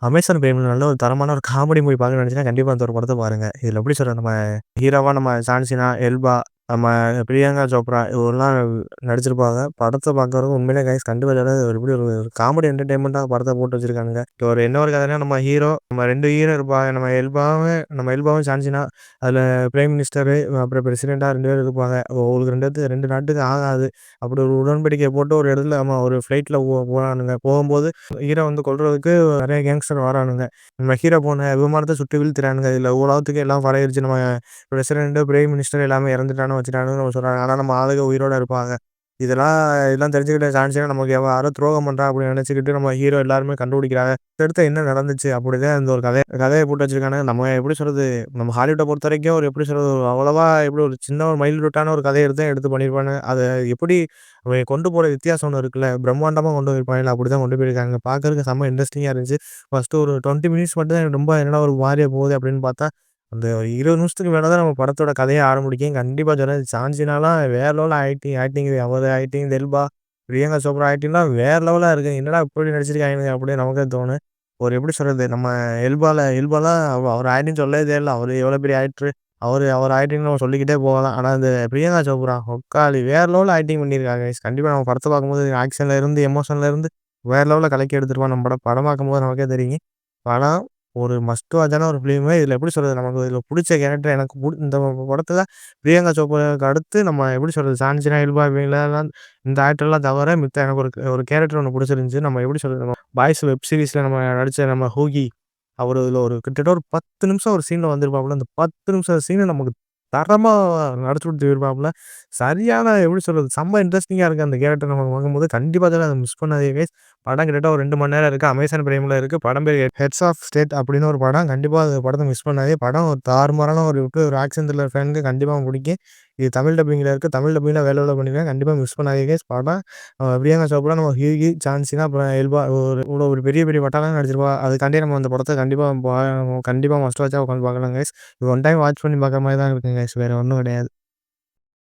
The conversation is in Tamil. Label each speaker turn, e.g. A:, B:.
A: அமேசான் பிரைம்ல நல்ல ஒரு தரமான ஒரு காமெடி மூவி பார்க்கணும்னு நெனச்சீங்கன்னா, கண்டிப்பா அந்த ஒரு படத்த பாருங்க. இதுல எப்படி சொல்றது, நம்ம ஹீரோவா நம்ம சான்சினா, எல்பா, நம்ம பிரியங்கா சோப்ரா இவங்கலாம் நடிச்சிருப்பாங்க. படத்த பார்க்கறதுக்கு உண்மையிலே கைஸ் கண்டிப்பா சொல்றேன், ஒரு எப்படி ஒரு காமெடி என்டர்டெயின்மென்ட்டா படத்த போட்டு வச்சிருக்கானுங்க. இப்போ ஒரு என்ன ஒரு கதைன்னா, நம்ம ஹீரோ, நம்ம 2 ஹீரோ இருப்பாங்க. நம்ம எல்பாவும் சான்சினா, அதுல பிரைம் மினிஸ்டரு, அப்புறம் பிரசிடென்ட்டா 2 பேர் இருப்பாங்க. அவங்களுக்கு 2 நாட்டுக்கு ஆகாது. அப்படி ஒரு உடன்படிக்கை போட்டு ஒரு இடத்துல ஒரு ஃப்ளைட்ல போறானுங்க. போகும்போது ஹீரோ கொல்றதுக்கு நெறைய கேங்ஸ்டர் வரானுங்க. நம்ம ஹீரோ போன விமானத்த சுட்டு வீழ்த்துறானுங்க. இதுல உலகத்துக்கு எல்லாம் பரவிருச்சு. நம்ம பிரசிடென்ட், பிரைம் மினிஸ்டர் எல்லாமே இறந்துட்டானுங்க, வச்சுட்டானுங்கன்னு நம்ம சொல்றாங்க. ஆனா நம்ம ஆளுங்க உயிரோட இருப்பாங்க. இதெல்லாம் இதெல்லாம் தெரிஞ்சுக்கிட்ட சான்ஸே நமக்கு யாரோ துரோகம் பண்றான் அப்படின்னு நினைச்சுக்கிட்டு நம்ம ஹீரோ எல்லாருமே கண்டுபிடிக்கிறாங்க. அடுத்து என்ன நடந்துச்சு அப்படிதான் இந்த ஒரு கதைய போட்டு வச்சிருக்கானுங்க. நம்ம எப்படி சொல்றது, நம்ம ஹாலிவுட்ட பொறுத்தவரைக்கும் ஒரு எப்படி சொல்றது, அவ்வளவா எப்படி ஒரு சின்ன ஒரு மைல்யூட்டான ஒரு கதைய எடுத்து பண்ணியிருப்பானுங்க. அத எப்படி அவன் கொண்டு போற வித்தியாசம் ஒண்ணு இருக்குல்ல, பிரம்மாண்டமா கொண்டு போயிருப்பானுங்க. அப்படிதான் கொண்டு போயிருக்காங்க. பார்க்கறதுக்கு செம்ம இன்ட்ரஸ்டிங்கா இருந்துச்சு. ஃபர்ஸ்ட்டு ஒரு 20 மினிட்ஸ் மட்டும் தான் எனக்கு ரொம்ப என்னடா ஒரு மாரியா போகுது அப்படின்னு பார்த்தா, அந்த 20 நிமிஷத்துக்கு மேல தான் நம்ம படத்தோட கதையே ஆரம்பிக்கும். கண்டிப்பா சொல்றேன், சான்சினாலாம் வேற லெவல் ஆக்டிங் அவரு ஆக்டிங், தெல்பா, பிரியங்கா சோப்ரா ஆக்டிங்லாம் வேற லெவலா இருக்கு. என்னடா இப்படி நடிச்சிருக்காய்ங்க அப்படின்னு நமக்கே தோணும். ஒரு எப்படி சொல்றது, நம்ம எல்பாலாம் அவர் ஆக்டிங் சொல்லவே தேவையில்ல. அவரு எவ்வளோ பெரிய ஆக்டரு. அவர் ஆக்டிங் நம்ம சொல்லிக்கிட்டே போகலாம். ஆனா இந்த பிரியங்கா சோப்ரா ஒக்காளி வேற லெவல்ல ஆக்டிங் பண்ணியிருக்காங்க. கண்டிப்பா நம்ம படத்த பார்க்கும்போது ஆக்ஷன்ல இருந்து, எமோஷன்ல இருந்து வேற லெவல்ல கலக்கி எடுத்துருப்பான் நம்ம படம். படம் பார்க்கும்போது நமக்கே தெரியும். படம் ஒரு மஸ்ட் வாட்சான ஒரு ஃபிலிமு. இதுல எப்படி சொல்றது, நமக்கு இதுல புடிச்ச கேரக்டர் எனக்கு இந்த படத்துல பிரியங்கா சோப்ராக்கு அடுத்து நம்ம எப்படி சொல்றது, சான்சினா, இல்பா இவங்கலாம் இந்த ஆக்டர்லாம் தவிர மித்த எனக்கு ஒரு ஒரு கேரக்டர் ஒண்ணு புடிச்சிருந்துச்சு. நம்ம எப்படி சொல்றது, நம்ம பாய்ஸ் வெப் சீரிஸ்ல நம்ம நடிச்ச நம்ம ஹூகி. அவரு இதுல ஒரு கிட்டத்தட்ட ஒரு 10 நிமிஷம் ஒரு சீன்ல வந்திருப்பாப்புல. அந்த 10 நிமிஷம் சீன நமக்கு தரமா நடிச்சு குடுத்து போயிருப்பாப்புல. சரியான எப்படி சொல்றது, செம்ம இன்ட்ரஸ்டிங்கா இருக்கு அந்த கேரக்டர் நம்ம பார்க்கும்போது. கண்டிப்பா அத மிஸ் பண்ணாதீங்க கைஸ். படம் கிட்டத்தட்ட ஒரு 2 மணி நேரம் இருக்கு. அமேசான் பிரைம்ல இருக்கு. படம் பேரு ஹெட்ஸ் ஆஃப் ஸ்டேட் அப்படின்னு ஒரு படம். கண்டிப்பா அந்த படத்த மிஸ் பண்ணாதீங்க. படம் ஒரு தாறுமாறான ஒரு ஆக்ஷன் த்ரில்லர் ஃபேனுக்கு கண்டிப்பா பிடிக்கும். இது தமிழ் டப்பிங்ல இருக்கு. தமிழ் டப்பிங்ல வேற லெவல்ல பண்ணிருக்காங்க. கண்டிப்பா மிஸ் பண்ணாதீங்க கைஸ். படம் பிரியங்கா சோப்ரா, நம்ம ஹியூகி, சான்சினா, அப்புறம் எல்பா இவ்வளோ ஒரு பெரிய பெரிய பட்டாளம் நடிச்சிருப்பா. அதுக்காண்டி நம்ம அந்த படத்த கண்டிப்பா மஸ்ட் வாட்ச்சா உட்காந்து பார்க்கலாம் கைஸ். இது ஒன் டைம் வாட்ச் பண்ணி பார்க்குற மாரி தான் இருக்குங்க கைஸ். வேற ஒண்ணும் கிடையாது.